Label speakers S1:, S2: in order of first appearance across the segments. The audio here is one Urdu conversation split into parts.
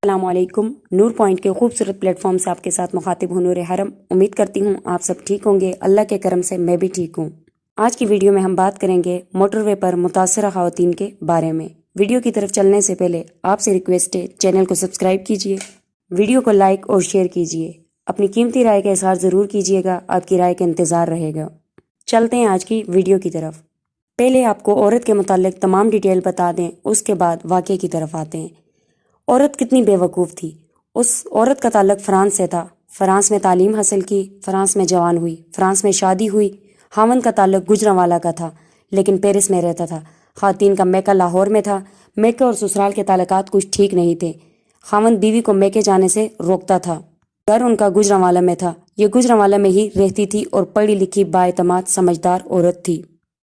S1: السلام علیکم۔ نور پوائنٹ کے خوبصورت پلیٹ فارم سے آپ کے ساتھ مخاطب ہوں نور حرم۔ امید کرتی ہوں آپ سب ٹھیک ہوں گے، اللہ کے کرم سے میں بھی ٹھیک ہوں۔ آج کی ویڈیو میں ہم بات کریں گے موٹر وے پر متاثرہ خواتین کے بارے میں۔ ویڈیو کی طرف چلنے سے پہلے آپ سے ریکویسٹ ہے چینل کو سبسکرائب کیجیے، ویڈیو کو لائک اور شیئر کیجیے، اپنی قیمتی رائے کا اظہار ضرور کیجیے گا، آپ کی رائے کا انتظار رہے گا۔ چلتے ہیں آج کی ویڈیو کی طرف۔ پہلے آپ کو عورت کے متعلق تمام ڈیٹیل بتا دیں، اس کے بعد واقعے کی طرف آتے ہیں۔ عورت کتنی بے وقوف تھی۔ اس عورت کا تعلق فرانس سے تھا، فرانس میں تعلیم حاصل کی، فرانس میں جوان ہوئی، فرانس میں شادی ہوئی۔ خاوند کا تعلق گجرانوالہ کا تھا لیکن پیرس میں رہتا تھا۔ خواتین کا میکہ لاہور میں تھا۔ میکہ اور سسرال کے تعلقات کچھ ٹھیک نہیں تھے۔ خاوند بیوی کو میکے جانے سے روکتا تھا۔ گھر ان کا گجرانوالہ میں تھا، یہ گجرانوالہ میں ہی رہتی تھی اور پڑھی لکھی بااعتماد سمجھدار عورت تھی۔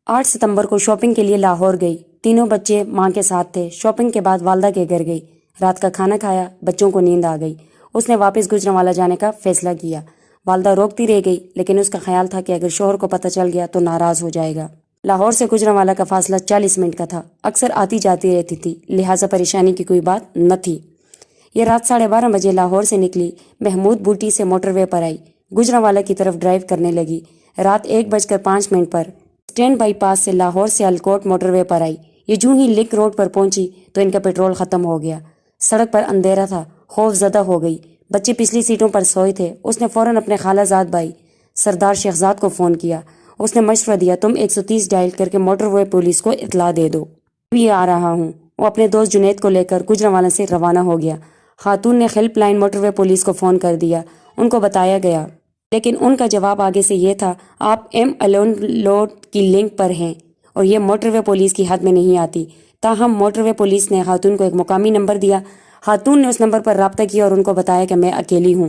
S1: 8 ستمبر کو شاپنگ کے لیے لاہور گئی۔ تینوں بچے ماں کے ساتھ تھے۔ شاپنگ کے بعد والدہ کے گھر گئی، رات کا کھانا کھایا، بچوں کو نیند آ گئی۔ اس نے واپس گجرانوالہ جانے کا فیصلہ کیا۔ والدہ روکتی رہ گئی لیکن اس کا خیال تھا کہ اگر شوہر کو پتہ چل گیا تو ناراض ہو جائے گا۔ لاہور سے گجرانوالہ کا فاصلہ 40 منٹ کا تھا، اکثر آتی جاتی رہتی تھی، لہٰذا پریشانی کی کوئی بات نہ تھی۔ یہ رات 12:30 بجے لاہور سے نکلی، محمود بوٹی سے موٹر وے پر آئی، گجرانوالہ کی طرف ڈرائیو کرنے لگی۔ رات 1:05 پر اسٹینڈ بائی پاس سے لاہور سے الکوٹ موٹر وے پر آئی۔ یہ جوں ہی لنک روڈ پر پہنچی تو ان کا پیٹرول ختم ہو گیا۔ سڑک پر اندھیرا تھا، خوف زدہ ہو گئی۔ بچے پچھلی سیٹوں پر سوئے تھے۔ اس نے فوراً اپنے خالہ زاد بھائی سردار شہزاد کو فون کیا۔ اس نے مشورہ دیا، تم 130 ڈائل کر کے موٹر وے پولیس کو اطلاع دے دو، بھی آ رہا ہوں۔ وہ اپنے دوست جنید کو لے کر گجرانوالہ سے روانہ ہو گیا۔ خاتون نے ہیلپ لائن موٹر وے پولیس کو فون کر دیا، ان کو بتایا گیا، لیکن ان کا جواب آگے سے یہ تھا، آپ ایم الون لوڈ کی لنک پر ہیں اور یہ موٹر وے پولیس کی حد میں نہیں آتی۔ تاہم موٹر وے پولیس نے خاتون کو ایک مقامی نمبر دیا۔ خاتون نے اس نمبر پر رابطہ کیا اور ان کو بتایا کہ میں اکیلی ہوں،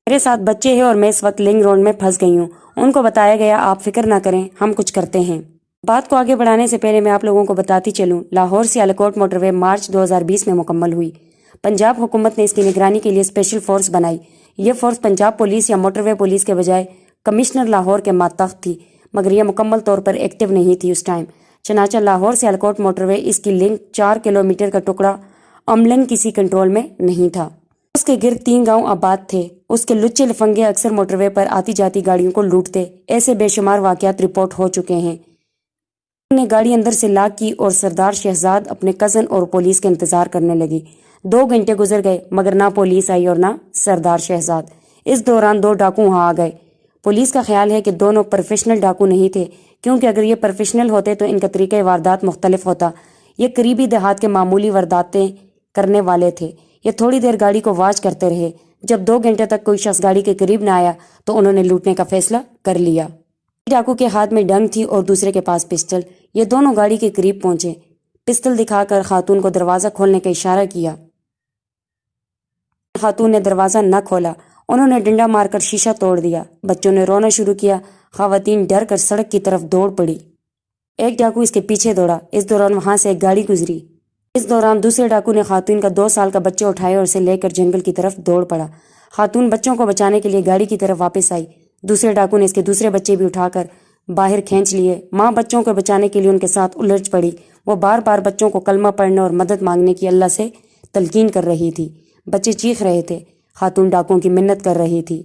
S1: میرے ساتھ بچے ہیں اور میں اس وقت لنک روڈ میں پھنس گئی ہوں۔ ان کو بتایا گیا، آپ فکر نہ کریں، ہم کچھ کرتے ہیں۔ بات کو آگے بڑھانے سے پہلے میں آپ لوگوں کو بتاتی چلوں، لاہور سے الکوٹ موٹر وے مارچ 2020 میں مکمل ہوئی۔ پنجاب حکومت نے اس کی نگرانی کے لیے اسپیشل فورس بنائی۔ یہ فورس پنجاب پولیس یا موٹر وے پولیس کے بجائے کمشنر لاہور کے ماتحت تھی، مگر یہ مکمل طور پر ایکٹیو نہیں تھی اس ٹائم۔ چنانچہ لاہور سے الکوٹ موٹر وے، اس کی لنک 4 کلومیٹر کا ٹکڑا عملاً کسی کنٹرول میں نہیں تھا۔ اس کے گرد 3 گاؤں آباد تھے۔ اس کے لچے لفنگے اکثر موٹر وے پر آتی جاتی گاڑیوں کو لوٹتے۔ ایسے بے شمار واقعات رپورٹ ہو چکے ہیں۔ انہوں نے گاڑی اندر سے لاک کی اور سردار شہزاد اپنے کزن اور پولیس کا انتظار کرنے لگی۔ 2 گھنٹے گزر گئے مگر نہ پولیس آئی اور نہ سردار شہزاد۔ اس دوران 2 ڈاکو وہاں آ گئے۔ پولیس کا خیال ہے کہ دونوں پروفیشنل ڈاکو نہیں تھے، کیونکہ اگر یہ پروفیشنل ہوتے تو ان کا طریقہ واردات مختلف ہوتا۔ یہ قریبی دیہات کے معمولی وارداتیں کرنے والے تھے۔ یہ تھوڑی دیر گاڑی کو واچ کرتے رہے۔ جب 2 گھنٹے تک کوئی شخص گاڑی کے قریب نہ آیا تو انہوں نے لوٹنے کا فیصلہ کر لیا۔ ڈاکو کے ہاتھ میں ڈنگ تھی اور دوسرے کے پاس پسٹل۔ یہ دونوں گاڑی کے قریب پہنچے، پسٹل دکھا کر خاتون کو دروازہ کھولنے کا اشارہ کیا۔ خاتون نے دروازہ نہ کھولا، انہوں نے ڈنڈا مار کر شیشہ توڑ دیا۔ بچوں نے رونا شروع کیا۔ خواتین ڈر کر سڑک کی طرف دوڑ پڑی۔ ایک ڈاکو اس کے پیچھے دوڑا، اس دوران وہاں سے ایک گاڑی گزری۔ اس دوران دوسرے ڈاکو نے خاتون کا 2 سال کا بچہ اٹھایا اور اسے لے کر جنگل کی طرف دوڑ پڑا۔ خاتون بچوں کو بچانے کے لیے گاڑی کی طرف واپس آئی۔ دوسرے ڈاکو نے اس کے دوسرے بچے بھی اٹھا کر باہر کھینچ لیے۔ ماں بچوں کو بچانے کے لیے ان کے ساتھ الجھ پڑی۔ وہ بار بار بچوں کو کلمہ پڑھنے اور مدد مانگنے کی اللہ سے تلقین کر رہی تھی۔ بچے چیخ رہے تھے۔ خاتون ڈاکوؤں کی منت کر رہی تھی،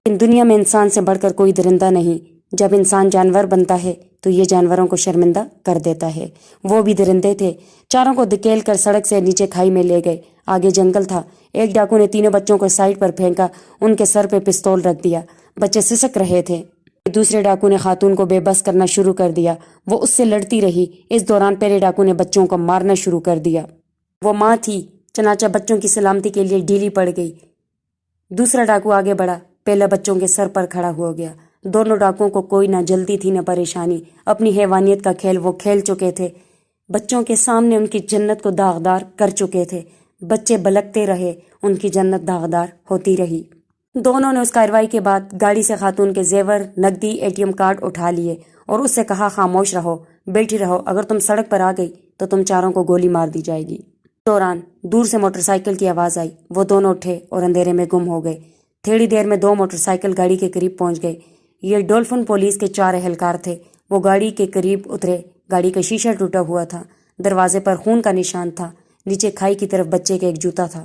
S1: ان دنیا میں انسان سے بڑھ کر کوئی درندہ نہیں۔ جب انسان جانور بنتا ہے تو یہ جانوروں کو شرمندہ کر دیتا ہے۔ وہ بھی درندے تھے۔ چاروں کو دھکیل کر سڑک سے نیچے کھائی میں لے گئے۔ آگے جنگل تھا۔ ایک ڈاکو نے تینوں بچوں کو سائڈ پر پھینکا، ان کے سر پہ پستول رکھ دیا۔ بچے سسک رہے تھے۔ دوسرے ڈاکو نے خاتون کو بے بس کرنا شروع کر دیا۔ وہ اس سے لڑتی رہی۔ اس دوران پہلے ڈاکو نے بچوں کو مارنا شروع کر دیا۔ وہ ماں تھی، چنانچہ بچوں کی سلامتی کے لیے ڈھیلی پڑ گئی۔ دوسرا ڈاکو آگے بڑھا، پہلا بچوں کے سر پر کھڑا ہو گیا۔ دونوں ڈاکوؤں کو کوئی نہ جلدی تھی نہ پریشانی۔ اپنی حیوانیت کا کھیل وہ کھیل چکے تھے۔ بچوں کے سامنے ان کی جنت کو داغدار کر چکے تھے۔ بچے بلکتے رہے، ان کی جنت داغدار ہوتی رہی۔ دونوں نے اس کارروائی کے بعد گاڑی سے خاتون کے زیور، نقدی، ATM کارڈ اٹھا لیے اور اس سے کہا، خاموش رہو، بیٹھی رہو، اگر تم سڑک پر آ گئی تو تم چاروں کو گولی مار دی جائے گی۔ دوران دور سے موٹر سائیکل کی آواز آئی۔ وہ دونوں اٹھے اور اندھیرے میں گم ہو گئے۔ تھوڑی دیر میں 2 موٹر سائیکل گاڑی کے قریب پہنچ گئے۔ یہ ڈولفن پولیس کے 4 اہلکار تھے۔ وہ گاڑی کے قریب اترے۔ گاڑی کا شیشہ ٹوٹا ہوا تھا، دروازے پر خون کا نشان تھا، نیچے کھائی کی طرف بچے کا ایک جوتا تھا۔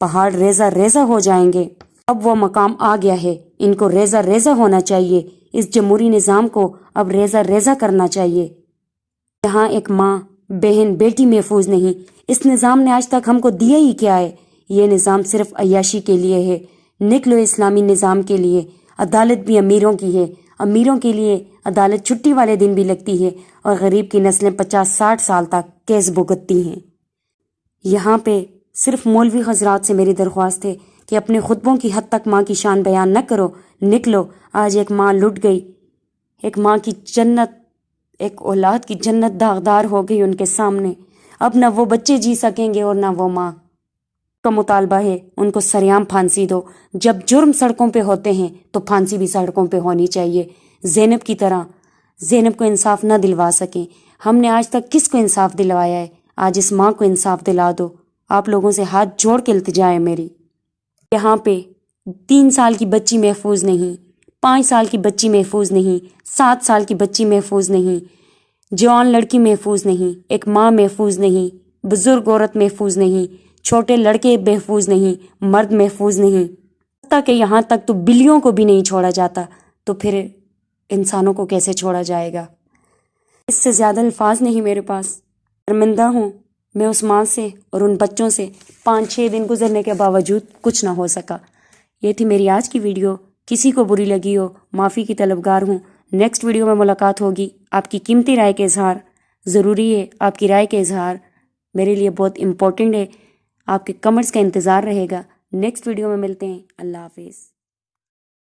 S1: پہاڑ ریزہ ریزہ ہو جائیں گے۔ اب وہ مقام آ گیا ہے، ان کو ریزہ ریزہ ہونا چاہیے، اس جمہوری نظام کو اب ریزہ ریزہ کرنا چاہیے۔ یہاں ایک ماں، بہن، بیٹی محفوظ نہیں۔ اس نظام نے آج تک ہم کو دیا ہی کیا ہے؟ یہ نظام صرف عیاشی کے لیے ہے۔ نکلو اسلامی نظام کے لیے۔ عدالت بھی امیروں کی ہے، امیروں کے لیے عدالت چھٹی والے دن بھی لگتی ہے اور غریب کی نسلیں 50-60 سال تک کیس بھگتتی ہیں۔ یہاں پہ صرف مولوی حضرات سے میری درخواست ہے کہ اپنے خطبوں کی حد تک ماں کی شان بیان نہ کرو، نکلو۔ آج ایک ماں لٹ گئی، ایک ماں کی جنت، ایک اولاد کی جنت داغدار ہو گئی ان کے سامنے۔ اب نہ وہ بچے جی سکیں گے اور نہ وہ ماں۔ کا مطالبہ ہے ان کو سریعام پھانسی دو۔ جب جرم سڑکوں پہ ہوتے ہیں تو پھانسی بھی سڑکوں پہ ہونی چاہیے، زینب کی طرح۔ زینب کو انصاف نہ دلوا سکیں، ہم نے آج تک کس کو انصاف دلوایا ہے؟ آج اس ماں کو انصاف دلا دو۔ آپ لوگوں سے ہاتھ جوڑ کے التجا ہے میری۔ یہاں پہ 3 سال کی بچی محفوظ نہیں، 5 سال کی بچی محفوظ نہیں، 7 سال کی بچی محفوظ نہیں، جوان لڑکی محفوظ نہیں، ایک ماں محفوظ نہیں، بزرگ عورت محفوظ نہیں، چھوٹے لڑکے محفوظ نہیں، مرد محفوظ نہیں، حتیٰ کہ یہاں تک تو بلیوں کو بھی نہیں چھوڑا جاتا، تو پھر انسانوں کو کیسے چھوڑا جائے گا؟ اس سے زیادہ الفاظ نہیں میرے پاس۔ شرمندہ ہوں میں اس ماں سے اور ان بچوں سے، 5-6 دن گزرنے کے باوجود کچھ نہ ہو سکا۔ یہ تھی میری آج کی ویڈیو، کسی کو بری لگی ہو معافی کی طلبگار ہوں۔ نیکسٹ ویڈیو میں ملاقات ہوگی۔ آپ کی قیمتی رائے کے اظہار ضروری ہے، آپ کی رائے کے اظہار میرے لیے بہت امپورٹنٹ ہے۔ آپ کے کمنٹس کا انتظار رہے گا۔ نیکسٹ ویڈیو میں ملتے ہیں۔ اللہ حافظ۔